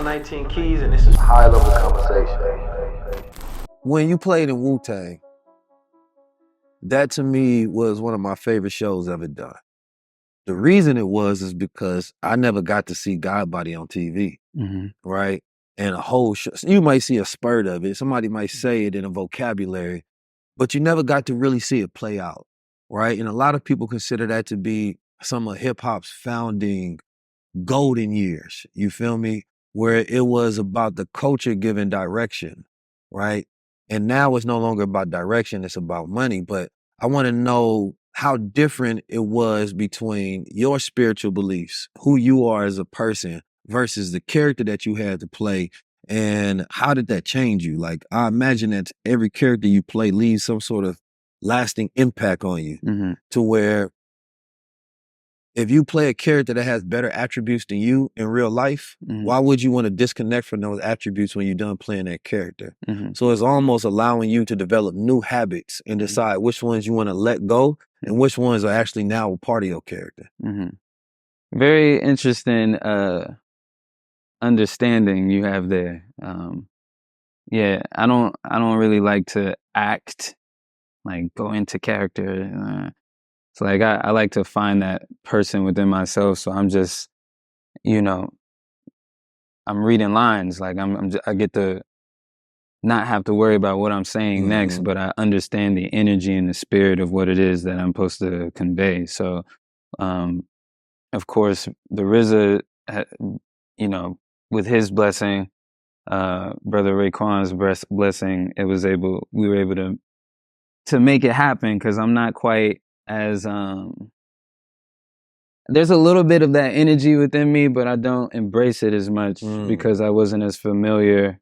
I'm 19 Keys, and this is High Level Conversation. When you played in Wu-Tang, that to me was one of my favorite shows ever done. The reason it was is because I never got to see Godbody on TV, right? And a whole show, you might see a spurt of it. Somebody might say it in a vocabulary, but you never got to really see it play out, right? And a lot of people consider that to be some of hip hop's founding golden years, you feel me? Where it was about the culture giving direction, right? And now it's no longer about direction, it's about money. But I want to know how different it was between your spiritual beliefs, who you are as a person, versus the character that you had to play. And how did that change you? Like, I imagine that every character you play leaves some sort of lasting impact on you to where if you play a character that has better attributes than you in real life, why would you want to disconnect from those attributes when you're done playing that character? So it's almost allowing you to develop new habits and decide which ones you want to let go and which ones are actually now a part of your character. Very interesting understanding you have there. Yeah, I don't really like to act, like go into character. It's like I like to find that person within myself. So I'm just, I'm reading lines. Like I get to not have to worry about what I'm saying next, but I understand the energy and the spirit of what it is that I'm supposed to convey. So, of course, the RZA, with his blessing, Brother Raekwon's blessing, we were able to make it happen, because I'm not quite as there's a little bit of that energy within me, but I don't embrace it as much because I wasn't as familiar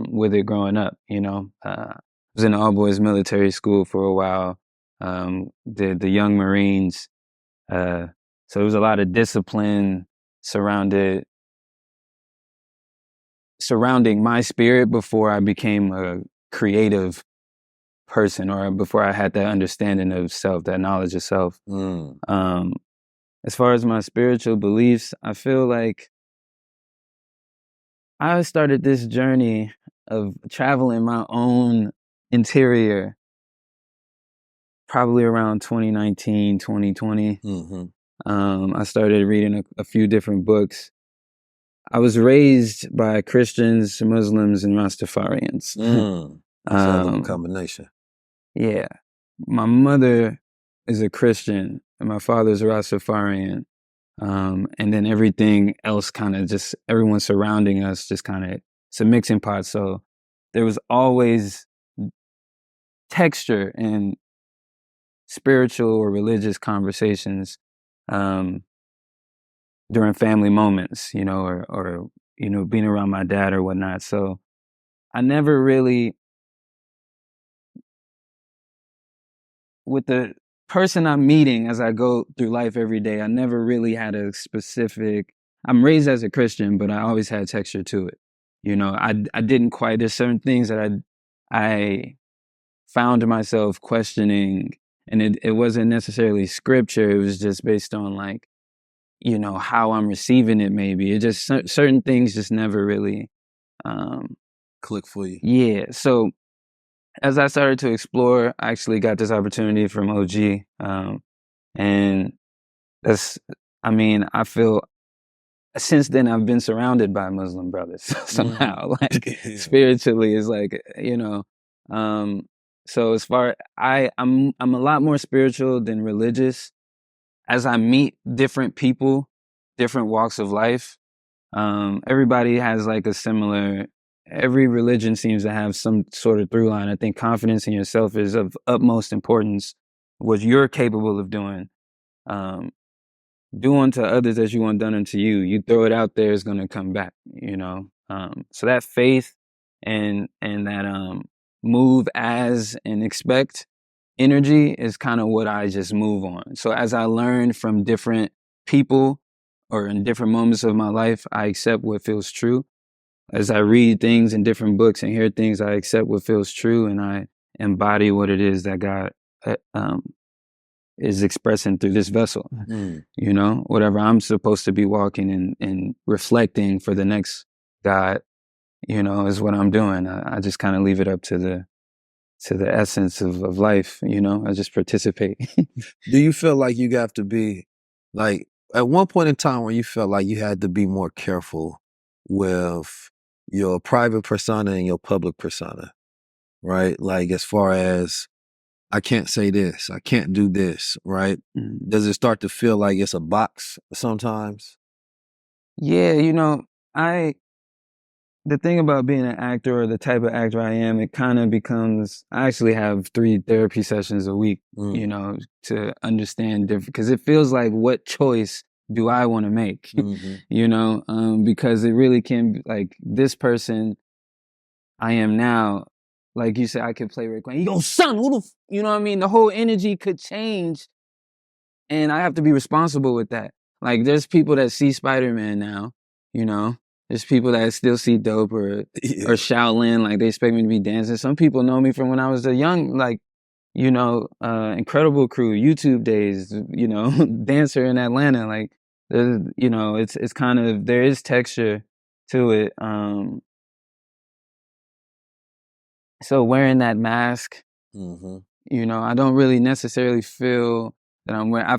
with it growing up. I was in the all boys military school for a while, did the Young Marines, so there was a lot of discipline surrounding my spirit before I became a creative person, or before I had that understanding of self, that knowledge of self. As far as my spiritual beliefs, I feel like I started this journey of traveling my own interior probably around 2019, 2020. I started reading a few different books. I was raised by Christians, Muslims, and Rastafarians. That's a hell of a combination. Yeah. My mother is a Christian and my father's a Rastafarian. And then everything else kind of just, everyone surrounding us just kind of, it's a mixing pot. So there was always texture in spiritual or religious conversations during family moments, or being around my dad or whatnot. So I never really, with the person I'm meeting as I go through life every day, I never really had a specific, I'm raised as a Christian, but I always had texture to it. I didn't quite, there's certain things that I found myself questioning, and it wasn't necessarily scripture. It was just based on like, how I'm receiving it maybe. It just, certain things just never really click for you. Yeah. So as I started to explore, I actually got this opportunity from OG. And I feel since then I've been surrounded by Muslim brothers somehow, like spiritually is like, so as far, I'm a lot more spiritual than religious. As I meet different people, different walks of life, everybody has like every religion seems to have some sort of through line. I think confidence in yourself is of utmost importance. What you're capable of doing, do unto others as you want done unto you. You throw it out there, it's going to come back, so that faith and that move as and expect energy is kind of what I just move on. So as I learn from different people or in different moments of my life, I accept what feels true. As I read things in different books and hear things, I accept what feels true, and I embody what it is that God is expressing through this vessel. Whatever I'm supposed to be walking and reflecting for the next God, is what I'm doing. I just kind of leave it up to the essence of life. I just participate. Do you feel like you have to be like at one point in time where you felt like you had to be more careful with your private persona and your public persona, right? Like as far as I can't say this, I can't do this, right? Does it start to feel like it's a box sometimes? Yeah, the thing about being an actor or the type of actor I am, it kind of becomes, I actually have 3 therapy sessions a week, to understand different, because it feels like, what choice do I want to make? Because it really can be like, this person I am now, like you said, I could play Rick Wayne. Yo, son, you know what I mean? The whole energy could change, and I have to be responsible with that. Like, there's people that see Spider-Man now, there's people that still see Dope or Shaolin, like they expect me to be dancing. Some people know me from when I was a young, like, Incredible Crew, YouTube days, dancer in Atlanta. Like, it's kind of, there is texture to it. So wearing that mask, I don't really necessarily feel that I'm wearing. I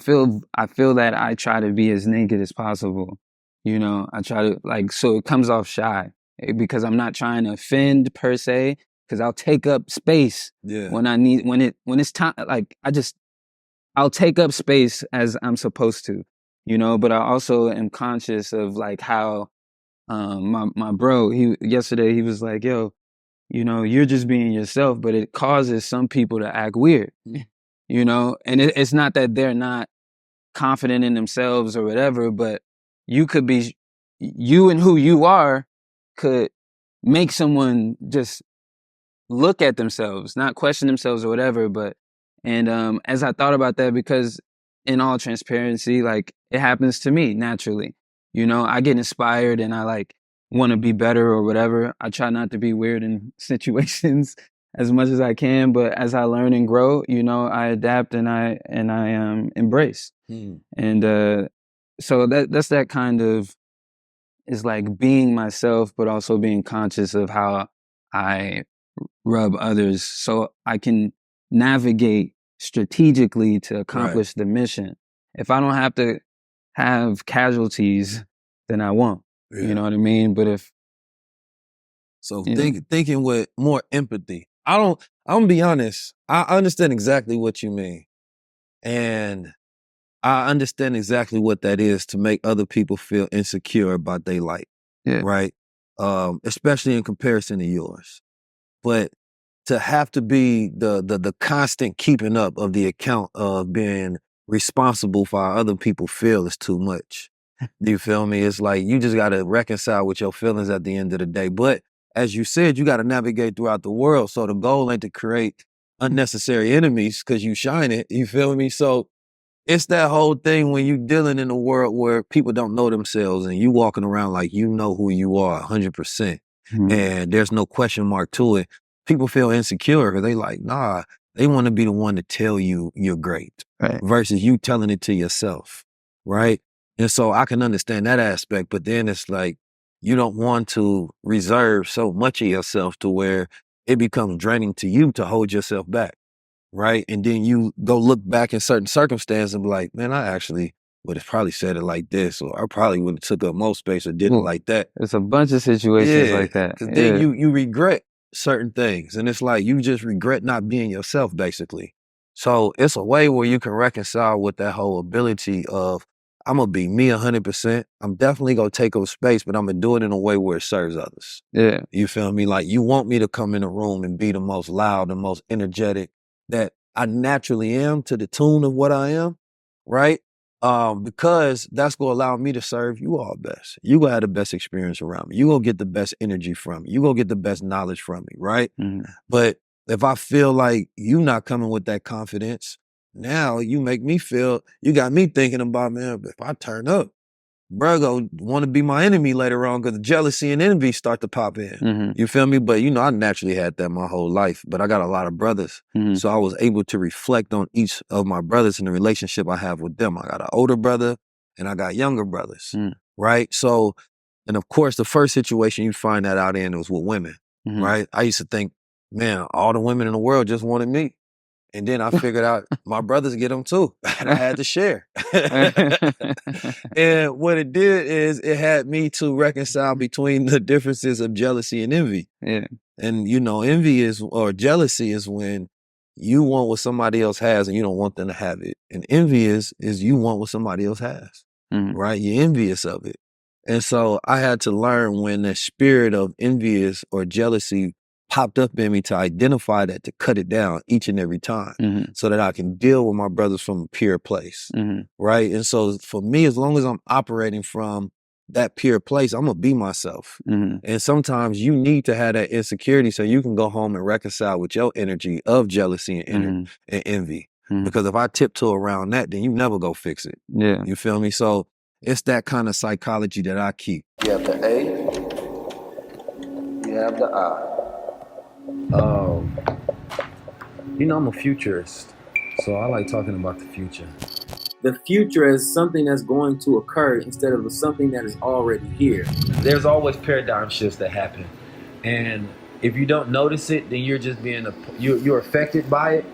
feel that I try to be as naked as possible. I try to, like, so it comes off shy, because I'm not trying to offend per se, because I'll take up space when when it's time. Like, I'll take up space as I'm supposed to, but I also am conscious of, like, how my bro, yesterday he was like, yo, you're just being yourself, but it causes some people to act weird, and it's not that they're not confident in themselves or whatever, but you could be, you and who you are could make someone just look at themselves, not question themselves or whatever. But, and as I thought about that, because in all transparency, like, it happens to me naturally. I get inspired and I, like, want to be better or whatever. I try not to be weird in situations as much as I can, but as I learn and grow, I adapt and I embrace. And so that's that kind of, is like being myself, but also being conscious of how I rub others, so I can navigate strategically to accomplish the mission. If I don't have to have casualties, then I won't. You know what I mean? But if So thinking with more empathy. I'm gonna be honest, I understand exactly what you mean. And I understand exactly what that is, to make other people feel insecure about their life. Right? Especially in comparison to yours. But to have to be the constant keeping up of the account of being responsible for how other people feel is too much. Do you feel me? It's like you just gotta reconcile with your feelings at the end of the day. But as you said, you gotta navigate throughout the world. So the goal ain't to create unnecessary enemies because you shine it. You feel me? So it's that whole thing when you dealing in a world where people don't know themselves and you walking around like you know who you are 100%. And there's no question mark to it. People feel insecure because they like, nah, they want to be the one to tell you you're great versus you telling it to yourself, right? And so I can understand that aspect, but then it's like you don't want to reserve so much of yourself to where it becomes draining to you to hold yourself back. Right? And then you go look back in certain circumstances and be like, man, I actually would have probably said it like this, or I probably would have took up more space or did it like that. It's a bunch of situations like that. Because then you regret certain things. And it's like you just regret not being yourself, basically. So it's a way where you can reconcile with that whole ability of, I'm going to be me 100%. I'm definitely going to take up space, but I'm going to do it in a way where it serves others. You feel me? Like, you want me to come in a room and be the most loud, the most energetic, that I naturally am to the tune of what I am, right? Because that's going to allow me to serve you all best. You going to have the best experience around me. You going to get the best energy from me. You going to get the best knowledge from me, right? But if I feel like you not coming with that confidence, now you make me feel, you got me thinking about, man, if I turn up, bro go want to be my enemy later on because jealousy and envy start to pop in. You feel me? But I naturally had that my whole life, but I got a lot of brothers. So I was able to reflect on each of my brothers and the relationship I have with them. I got an older brother and I got younger brothers, right? So And of course, the first situation you find that out in was with women, right? I used to think, man, all the women in the world just wanted me. And then I figured out my brothers get them too. And I had to share. And what it did is it had me to reconcile between the differences of jealousy and envy. Yeah. And, you know, envy is, or jealousy is when you want what somebody else has and you don't want them to have it. And envy is you want what somebody else has, right? You're envious of it. And so I had to learn when the spirit of envious or jealousy popped up in me to identify that, to cut it down each and every time so that I can deal with my brothers from a pure place, right? And so for me, as long as I'm operating from that pure place, I'm gonna be myself. And sometimes you need to have that insecurity so you can go home and reconcile with your energy of jealousy and envy. Because if I tiptoe around that, then you never go fix it. Yeah. You feel me? So it's that kind of psychology that I keep. You have the A, you have the I. You know, I'm a futurist, so I like talking about the future. The future is something that's going to occur instead of something that is already here. There's always paradigm shifts that happen, and if you don't notice it, then you're just being you're affected by it,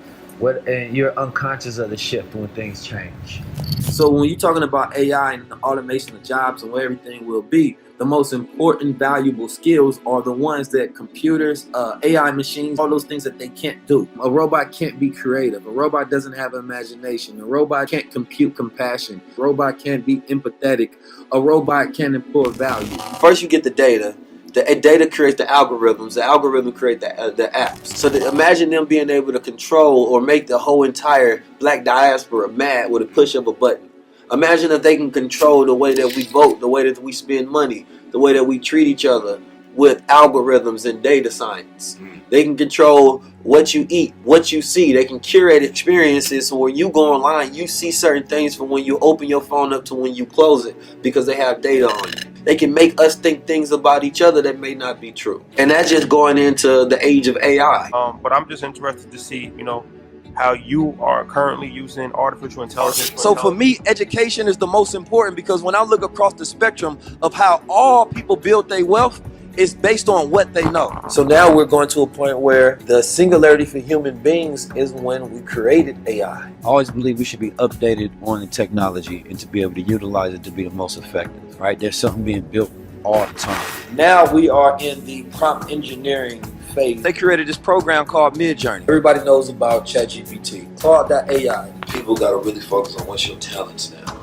and you're unconscious of the shift when things change. So when you're talking about AI and the automation of jobs and where everything will be, the most important, valuable skills are the ones that computers, AI machines, all those things that they can't do. A robot can't be creative. A robot doesn't have imagination. A robot can't compute compassion. A robot can't be empathetic. A robot can't employ value. First you get the data. The data creates the algorithms. The algorithm creates the apps. So imagine them being able to control or make the whole entire black diaspora mad with a push of a button. Imagine if they can control the way that we vote, the way that we spend money, the way that we treat each other with algorithms and data science. They can control what you eat, what you see. They can curate experiences so when you go online, you see certain things from when you open your phone up to when you close it because they have data on you. They can make us think things about each other that may not be true. And that's just going into the age of AI. But I'm just interested to see, you know, how you are currently using artificial intelligence. So for me, education is the most important because when I look across the spectrum of how all people build their wealth, it's based on what they know. So now we're going to a point where the singularity for human beings is when we created AI. I always believe we should be updated on the technology and to be able to utilize it to be the most effective, right? There's something being built all the time. Now we are in the prompt engineering phase. They created this program called Midjourney. Everybody knows about ChatGPT. Claude.ai. People got to really focus on what's your talents now,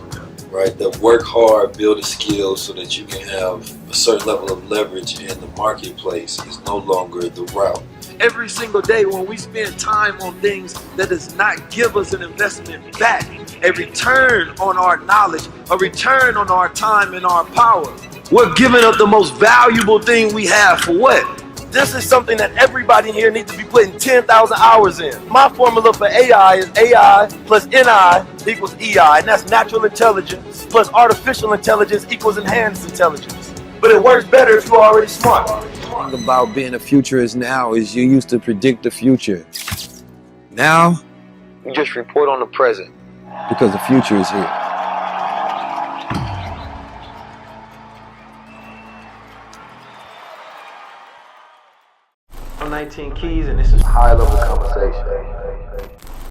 right? That work hard, build a skill so that you can have a certain level of leverage in the marketplace is no longer the route. Every single day when we spend time on things that does not give us an investment back, a return on our knowledge, a return on our time and our power, we're giving up the most valuable thing we have for what? This is something that everybody here needs to be putting 10,000 hours in. My formula for AI is AI plus NI equals EI, and that's natural intelligence plus artificial intelligence equals enhanced intelligence. But it works better if you're already smart. The thing about being a futurist now is you used to predict the future. Now, You just report on the present. because the future is here. 19 keys, and this is High level conversation.